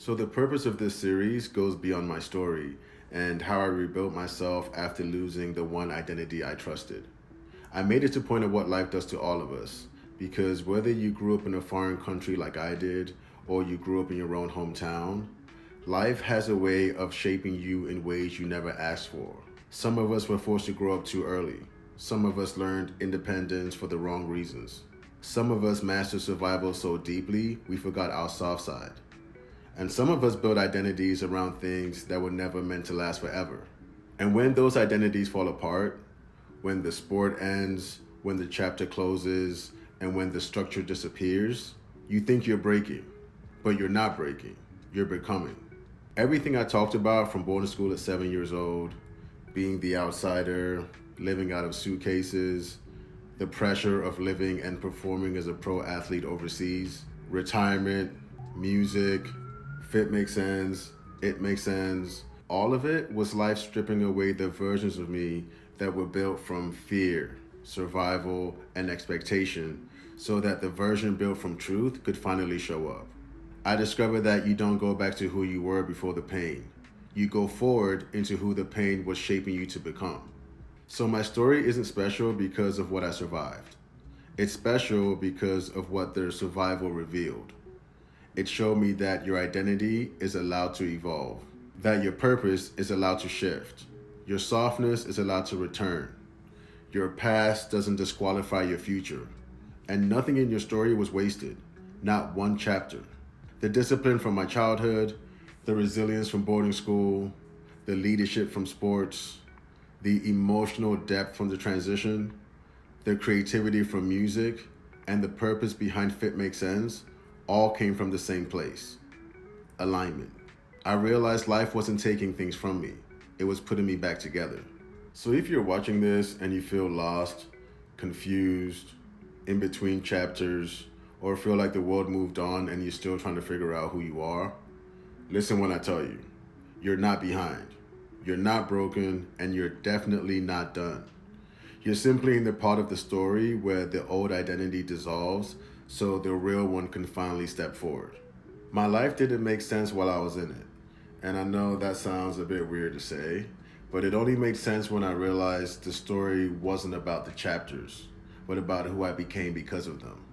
So, the purpose of this series goes beyond my story and how I rebuilt myself after losing the one identity I trusted. I made it to point of what life does to all of us, because whether you grew up in a foreign country like I did, or you grew up in your own hometown, life has a way of shaping you in ways you never asked for. Some of us were forced to grow up too early. Some of us learned independence for the wrong reasons. Some of us mastered survival so deeply we forgot our soft side. And some of us build identities around things that were never meant to last forever. And when those identities fall apart, when the sport ends, when the chapter closes, and when the structure disappears, you think you're breaking, but you're not breaking, you're becoming. Everything I talked about from boarding school at 7 years old, being the outsider, living out of suitcases, the pressure of living and performing as a pro athlete overseas, retirement, music, fit makes sense, it makes sense. All of it was life stripping away the versions of me that were built from fear, survival, and expectation so that the version built from truth could finally show up. I discovered that you don't go back to who you were before the pain. You go forward into who the pain was shaping you to become. So my story isn't special because of what I survived. It's special because of what the survival revealed. It showed me that your identity is allowed to evolve, that your purpose is allowed to shift, your softness is allowed to return, your past doesn't disqualify your future, and nothing in your story was wasted, not one chapter. The discipline from my childhood, the resilience from boarding school, the leadership from sports, the emotional depth from the transition, the creativity from music, and the purpose behind Fit Makes Sense all came from the same place: alignment. I realized life wasn't taking things from me, it was putting me back together. So if you're watching this and you feel lost, confused, in between chapters, or feel like the world moved on and you're still trying to figure out who you are, listen when I tell you, you're not behind, you're not broken, and you're definitely not done. You're simply in the part of the story where the old identity dissolves so the real one can finally step forward. My life didn't make sense while I was in it. And I know that sounds a bit weird to say, but it only made sense when I realized the story wasn't about the chapters, but about who I became because of them.